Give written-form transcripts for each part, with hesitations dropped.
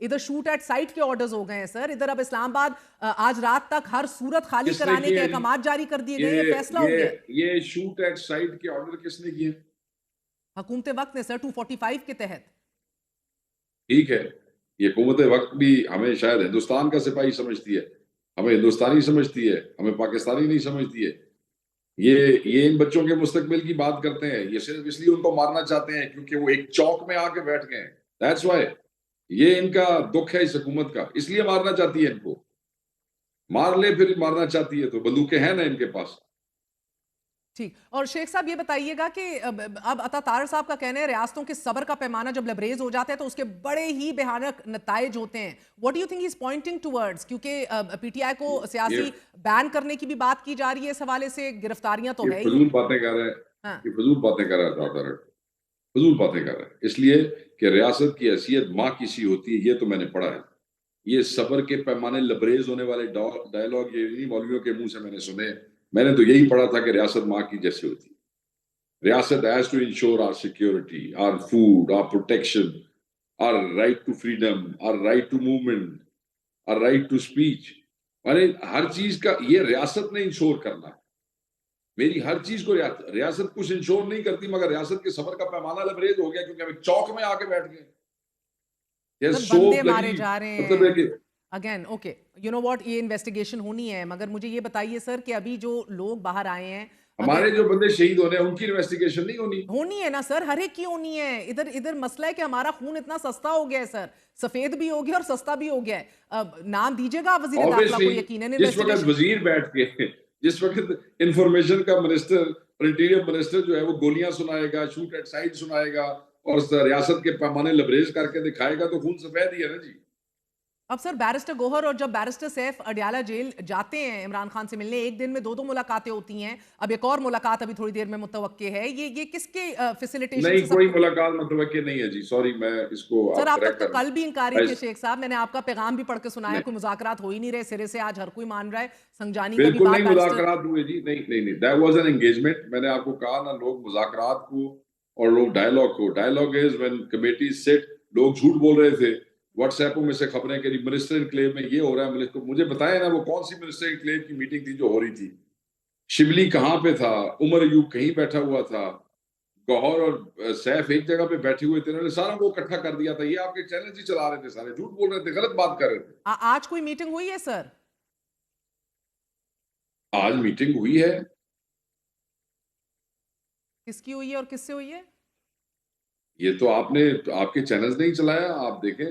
ادھر shoot at site کے orders ہو گئے ہیں سر, ادھر اب اسلام آباد آج رات تک ہر صورت خالی کس نے کرانے کیے کے ہیں جی؟ احکامات جاری کر دیے گئے, یہ فیصلہ ہو گیا ہے یہ شوٹ ایٹ سائٹ کے آرڈر کس نے کیے؟ حکومت وقت نے سر 245 کے تحت. ٹھیک ہے, یہ حکومت وقت بھی ہمیں شاید ہندوستان کا سپاہی سمجھتی ہے, ہمیں ہندوستانی سمجھتی ہے, ہمیں پاکستانی نہیں سمجھتی ہے. یہ ان بچوں کے مستقبل کی بات کرتے ہیں, یہ صرف اس لیے ان کو مارنا چاہتے ہیں کیونکہ وہ ایک چوک میں آ کے بیٹھ گئے ہیں. دیٹس وائی یہ ان کا دکھ ہے اس حکومت کا, اس لیے مارنا چاہتی ہے ان کو. مار لے پھر مارنا چاہتی ہے تو بندوقیں ہیں نا ان کے پاس. ٹھیک. اور شیخ صاحب یہ بتائیے گا کہ اب عطا طاہر صاحب کا کہنا ہے ریاستوں کے صبر کا پیمانہ جب لبریز ہو جاتا ہے تو اس کے بڑے ہی بھیانک نتائج ہوتے ہیں. What do you think he is pointing towards, کیونکہ پی ٹی آئی کو یہ سیاسی بین کرنے کی بھی بات کی جا رہی ہے اس حوالے سے, گرفتاریاں تو ہے ہی. فضول باتیں کر رہے ہیں, ہاں یہ فضول باتیں کر رہا ہے ڈاکٹر, فضول باتیں کر رہا ہے. اس لیے کہ ریاست کی حیثیت ماں کی سی ہوتی ہے, یہ تو میں نے پڑھا ہے. یہ صبر کے پیمانے لبریز ہونے والے ڈائلاگ یہ نہیں مولویوں کے منہ سے میں نے سنے, میں نے تو یہی پڑھا تھا کہ ریاست ماں کی جیسی ہوتی ہے. ریاست has to ensure our security, our food, our protection, our right to freedom, our right to movement, our right to speech. ہر چیز کا یہ ریاست نے انشور کرنا ہے. میری ہر چیز کو ریاست کچھ انشور نہیں کرتی, مگر ریاست کے صبر کا پیمانہ لبریز ہو گیا کیونکہ ہم ایک چوک میں آ کے بیٹھ گئے. سر سو بندے مارے غریب, جا رہے مطلب ہے ہیں کہ again. Okay you know what, یہ انویسٹیگیشن ہونی ہے, مگر مجھے یہ بتائیے سر کہ ابھی جو لوگ باہر آئے ہیں, اگر ہمارے جو بندے شہید ہونے ہیں ان کی انویسٹیگیشن نہیں ہونی. ہونی ہے نا سر, ہر ایک کی ہونی ہے. ادھر مسئلہ ہے کہ ہمارا خون اتنا سستا ہو گیا ہے سر, سفید بھی ہو گیا اور سستا بھی ہو گیا ہے. نام دیجیے گا وزیر داخلہ کو, Obviously, یقیناً جس وقت انویسٹیگیشن. وزیر بیٹھ کے جس وقت انفارمیشن کا منسٹر, انٹیریئر منسٹر جو ہے وہ گولیاں سنائے گا, شوٹ ایٹ سائٹ سنائے گا اور ریاست کے پیمانے لبریز کر کے دکھائے گا تو خون سفید ہی ہے نا جی. اب سر بیرسٹر گوہر اور جب بیرسٹر سیف اڈیالہ جیل جاتے ہیں عمران خان سے ملنے, ایک دن میں 2 ملاقاتیں ہوتی ہیں, اب ایک اور ملاقات ابھی تھوڑی دیر میں متوقع ہے. یہ کس کے فیسیلیٹیشن سے نہیں, سب کوئی کو؟ ملاقات متوقع نہیں ہے جی, سوری, میں اس کو سر آپ آپ تک کریکٹ تو کر کل بھی انکاری تھے رہا شیخ صاحب, میں نے آپ کا پیغام بھی پڑھ کے سنایا, ہوں. کوئی مذاکرات ہو ہی نہیں رہے سرے سے, آج ہر کوئی مان رہا ہے. سنجانی کا بھی بالکل بات نہیں بیرسٹر. مذاکرات ہوئے جی, نہیں, that was an engagement. میں نے آپ کو کہا نا, لوگ مذاکرات کو اور لوگ ڈائلاگ کو, dialogue is when committees sit, لوگ جھوٹ بول رہے تھے واٹس ایپوں میں سے خبریں کہ منسٹر انکلیو میں یہ ہو رہا ہے. مجھے بتائیں نا وہ کون سی منسٹر انکلیو کی میٹنگ تھی جو ہو رہی تھی, شبلی کہاں پہ تھا, عمر ایوب کہیں بیٹھا ہوا تھا, گوہر اور سیف ایک جگہ پہ بیٹھے ہوئے تھے, انہوں نے سارا وہ اکٹھا کر دیا تھا. یہ آپ کے چینل ہی چلا رہے تھے, سارے جھوٹ بول رہے تھے, غلط بات کر رہے تھے. آج کوئی میٹنگ ہوئی ہے سر؟ آج میٹنگ ہوئی ہے. کس کی ہوئی ہے اور کس سے ہوئی ہے؟ یہ تو آپ کے چینلز نہیں چلایا, آپ دیکھیں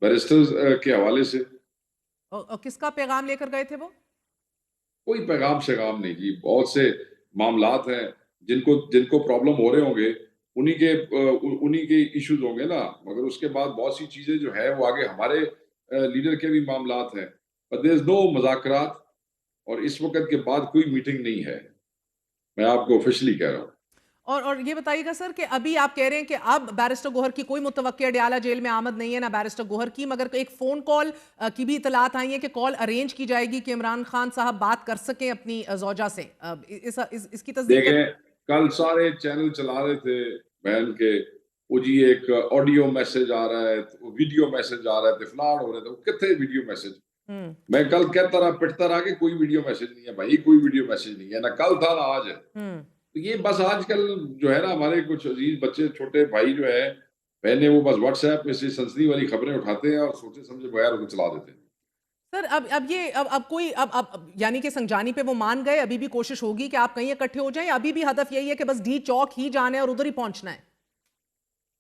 بیرسٹرز کے حوالے سے. اور کس کا پیغام لے کر گئے تھے وہ؟ کوئی پیغام شیغام نہیں جی, بہت سے معاملات ہیں جن کو پرابلم ہو رہے ہوں گے, انہی کے ایشوز ہوں گے نا, مگر اس کے بعد بہت سی چیزیں جو ہے وہ آگے ہمارے لیڈر کے بھی معاملات ہیں. but there is no مذاکرات, اور اس وقت کے بعد کوئی میٹنگ نہیں ہے, میں آپ کو آفیشلی کہہ رہا ہوں. اور یہ بتائیے گا سر کہ ابھی آپ کہہ رہے ہیں کہ اب بیرسٹر گوہر کی کوئی متوقع اڈیالہ جیل میں آمد نہیں ہے, نہ بیرسٹر گوہر کی, مگر ایک فون کال کی بھی اطلاعات آئی ہیں کہ کال ارینج کی جائے گی کہ عمران خان صاحب بات کر سکیں اپنی زوجہ سے. اس کی تصدیق دیکھیں, کل سارے چینل چلا رہے تھے بہن کے, وہ جی ایک آڈیو میسج آ رہا ہے, ویڈیو میسج آ رہا ہے, فلاں ہو رہے تھے, وہ کتنے ویڈیو میسج. میں کل کہتا رہا, پٹتا رہا کہ کوئی ویڈیو میسج نہیں ہے بھائی, کوئی ویڈیو میسج نہیں ہے, نہ کل تھا نہ آج ہے. تو یہ بس آج کل جو ہے نا, ہمارے کچھ عزیز بچے چھوٹے بھائی جو ہے پہلے, وہ بس واٹس ایپ میں سے سنسنی والی خبریں اٹھاتے ہیں اور سوچے سمجھے بغیر ان کو چلا دیتے ہیں. سر اب کوئی یعنی کہ سنجانی پہ وہ مان گئے, ابھی بھی کوشش ہوگی کہ آپ کہیں اکٹھے ہو جائیں, یا ابھی بھی ہدف یہی ہے کہ بس ڈی چوک ہی جانا ہے اور ادھر ہی پہنچنا ہے؟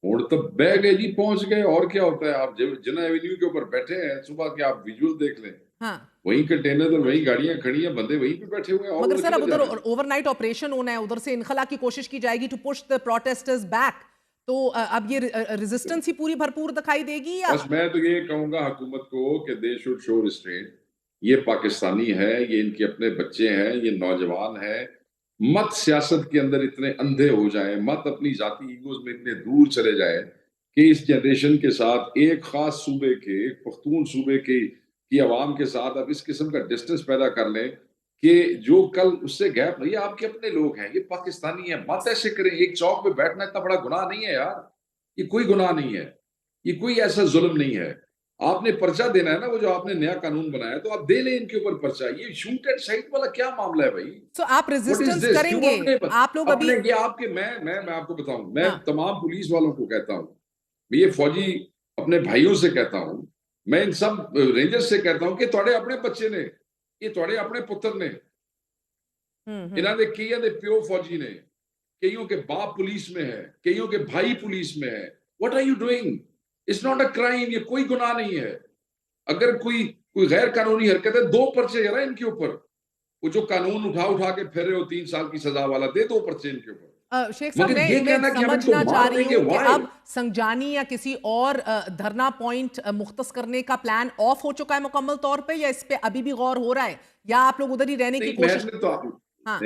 اور تو بہ گئے جی, پہنچ گئے, اور کیا ہوتا ہے. آپ جنا ایونیو کے اوپر بیٹھے ہیں, صبح کے آپ ویژول دیکھ لیں, ہاں, وہیں کنٹینر اور وہیں گاڑیاں کھڑی ہیں, بندے وہیں پہ بیٹھے ہوئے ہیں, اور مگر وہ سر اب کدھر ادھر جانے ہیں. اوور نائٹ آپریشن ہونا ہے, ادھر سے انخلا کی کوشش کی جائے گی to push the protesters back, تو اب یہ ریزسٹنس ہی پوری بھرپور دکھائی دے گی یا؟ بس میں تو یہ کہوں گا حکومت کو کہ دے شوڈ شو ریسٹرینٹ. یہ پاکستانی ہے, یہ ان کے اپنے بچے ہیں, یہ نوجوان ہیں, مت سیاست کے اندر اتنے اندھے ہو جائیں, مت اپنی ذاتی ایگوز میں اتنے دور چلے جائیں کہ اس جنریشن کے ساتھ, ایک خاص صوبے کے, ایک پختون صوبے کی عوام کے ساتھ اب اس قسم کا ڈسٹنس پیدا کر لیں کہ جو کل اس سے گیپ. یہ آپ کے اپنے لوگ ہیں, یہ پاکستانی ہیں, مت ایسے کریں. ایک چوک پہ بیٹھنا اتنا بڑا گناہ نہیں ہے یار, یہ کوئی گناہ نہیں ہے, یہ کوئی ایسا ظلم نہیں ہے. آپ نے پرچہ دینا ہے نا، وہ جو آپ نے نیا قانون بنایا تو آپ دے لیں ان کے اوپر پرچہ. یہ شوٹ اینڈ سائٹ والا کیا معاملہ ہے بھائی؟ سو آپ واٹ از ریزسٹنس دس؟ کریں کیوں گے؟ آپ لوگ ابھی اپنے یہ آپ کے میں آپ کو بتاؤں، میں ہاں تمام پولیس والوں کو کہتا ہوں، میں یہ فوجی اپنے بھائیوں سے کہتا ہوں، میں ان سب رینجرز سے کہتا ہوں کہ تھوڑے اپنے بچے نے، یہ تھوڑے اپنے پتر نے، انہوں نے کئیوں دے پیو فوجی نے، کئیوں کے باپ پولیس میں ہے، کئیوں کے بھائی پولیس میں ہے. What are you doing? It's not a crime. یہ کوئی گناہ نہیں ہے. اگر کوئی غیر قانونی حرکت ہے، 2 پرچے ہے نا ان کے اوپر. وہ جو قانون اٹھا کے پھر رہے ہو 3 سال کی سزا والا، دے 2 پرچے ان کے اوپر. شیخ صاحب مگر یہ میں کہنا کہ ہم ان کو سمجھنا چاہ مار رہی دیں گے، ہوں کہ وائے؟ اب سنجانی یا کسی اور دھرنا پوائنٹ مختص کرنے کا پلان آف ہو چکا ہے مکمل طور پہ، یا اس پہ ابھی بھی غور ہو رہا ہے، یا آپ لوگ ادھر ہی رہنے کی نہیں، کوشش؟ میں نے تو ہاں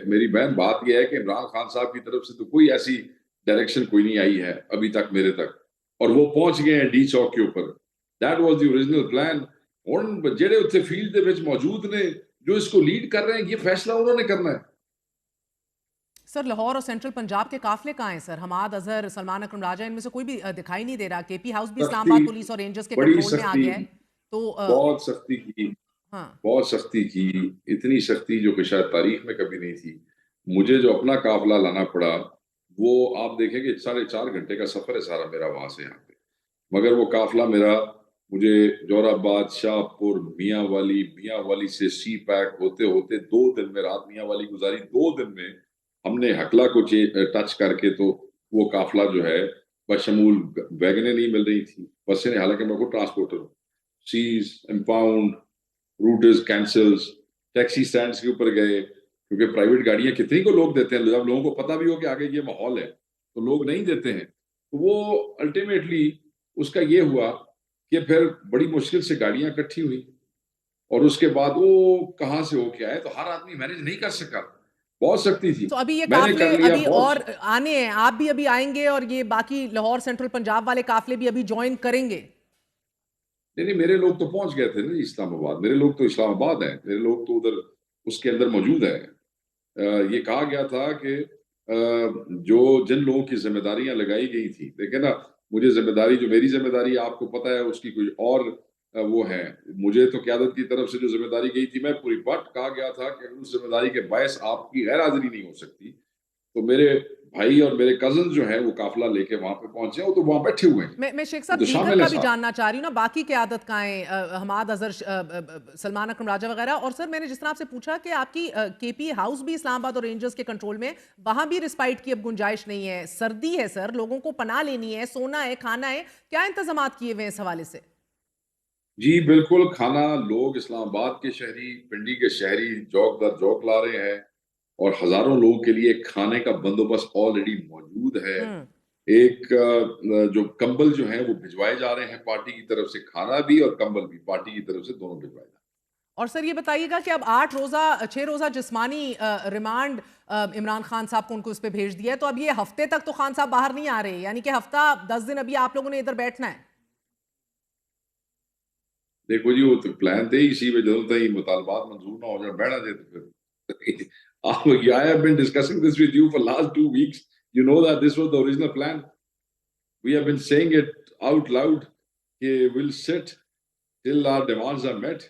میری بہن بات یہ ہے کہ عمران خان صاحب کی طرف سے تو کوئی ایسی ڈائریکشن کوئی نہیں آئی ہے ابھی تک میرے تک، اور وہ پہنچ گئے ہیں ڈی چوک کے اوپر. That was the original plan. اور جڑے اتنے فیلڈ دے وچ موجود نے، جو اس کو لیڈ کر رہے ہیں، یہ فیصلہ انہوں نے کرنا ہے. سر لاہور اور سینٹرل پنجاب کے قافلے کہاں ہیں سر؟ حماد اظہر، سلمان اکرم راجہ، ان میں سے کوئی بھی دکھائی نہیں دے رہا. کے پی ہاؤس بھی اسلام سختی، آباد پولیس اور رینجرز کے بڑی کنٹرول میں آ سختی، گیا ہے. تو بہت سختی کی، ہاں بہت سختی کی، اتنی سختی جو کہ شاید تاریخ میں کبھی نہیں تھی. مجھے جو اپنا قافلہ لانا پڑا، وہ آپ دیکھیں کہ 4.5 گھنٹے کا سفر ہے سارا میرا وہاں سے یہاں پہ. مگر وہ قافلہ میرا، مجھے جور آباد، شاہ پور، میاں والی سے سی پیک ہوتے ہوتے 2 دن میں رات میاں والی گزاری. 2 دن میں ہم نے ہکلا کو ٹچ کر کے، تو وہ قافلہ جو ہے بشمول ویگنیں نہیں مل رہی تھی، بسیں، حالانکہ میں کو ٹرانسپورٹر ہوں. سیز، امپاؤنڈ، روٹز کینسلز، ٹیکسی سٹینڈز کے اوپر گئے، کیونکہ پرائیویٹ گاڑیاں کتنی کو لوگ دیتے ہیں، جب لوگوں کو پتہ بھی ہو کہ آگے یہ ماحول ہے تو لوگ نہیں دیتے ہیں. تو وہ الٹیمیٹلی اس کا یہ ہوا کہ پھر بڑی مشکل سے گاڑیاں اکٹھی ہوئی، اور اس کے بعد وہ کہاں سے ہو کے آئے، تو ہر آدمی مینج نہیں کر سکا. بہت سختی تھی. تو ابھی یہ میں نے قافلے کر لیا ابھی اور بہت. آنے ہیں، آپ بھی ابھی آئیں گے اور یہ باقی لاہور سینٹرل پنجاب والے قافلے بھی ابھی جوائن کریں گے؟ نہیں، میرے لوگ تو پہنچ گئے تھے نا اسلام آباد. میرے لوگ تو اسلام آباد ہیں، میرے لوگ تو ادھر اس کے اندر موجود ہیں. یہ کہا گیا تھا کہ جو جن لوگوں کی ذمہ داریاں لگائی گئی تھی، دیکھیں نا، مجھے ذمہ داری، جو میری ذمہ داری آپ کو پتہ ہے، اس کی کوئی اور وہ ہے. مجھے تو قیادت کی طرف سے جو ذمہ داری گئی تھی، میں پوری، بٹ کہا گیا تھا کہ اس ذمہ داری کے باعث آپ کی غیر حاضری نہیں ہو سکتی. تو میرے بھائی اور میرے کزن جو ہیں وہ قافلہ لے کے وہاں پہ پہنچے ہیں، وہ تو وہاں بیٹھے ہوئے ہیں، میں شیخ وہ صاحب تو دیگر شامل کا ہیں بھی صاحب. جاننا چاہ رہی ہوں نا، باقی قیادت کا ہیں، حماد اظہر، سلمان اکرم راجہ وغیرہ. اور سر میں نے جس طرح آپ سے پوچھا کہ آپ کی کے پی ہاؤس بھی اسلام آباد اور رینجرز کے کنٹرول میں، وہاں بھی رسپائٹ کی اب گنجائش نہیں ہے. سردی ہے سر، لوگوں کو پناہ لینی ہے، سونا ہے، کھانا ہے، کیا انتظامات کیے ہوئے ہیں اس حوالے سے؟ جی بالکل. کھانا لوگ اسلام آباد کے شہری، پنڈی کے شہری جوک در جوک لا رہے ہیں، اور ہزاروں لوگوں کے لیے کھانے کا بندوبست آلریڈی موجود ہے. ہوں ایک جو کمبل جو ہیں وہ بھجوائے جا رہے ہیں پارٹی کی طرف سے، کھانا بھی اور کمبل بھی پارٹی کی طرف سے دونوں بھجوائے جا رہے ہیں. اور سر یہ بتائیے گا کہ اب 6 روزہ جسمانی ریمانڈ عمران خان صاحب کو ان کو اس پہ بھیج دیا ہے، تو اب یہ ہفتے تک تو خان صاحب باہر نہیں آ رہے، یعنی کہ ہفتہ 10 دن ابھی آپ لوگوں نے ادھر بیٹھنا ہے. دیکھو جی، وہ تو پلان تھے، اسی میں جب تک مطالبات منظور نہ ہو جائے بیٹھا دے تو پھر I have been discussing this with you for last 2 weeks. You know that this was the original plan. We have been saying it out loud. We'll sit till our demands are met.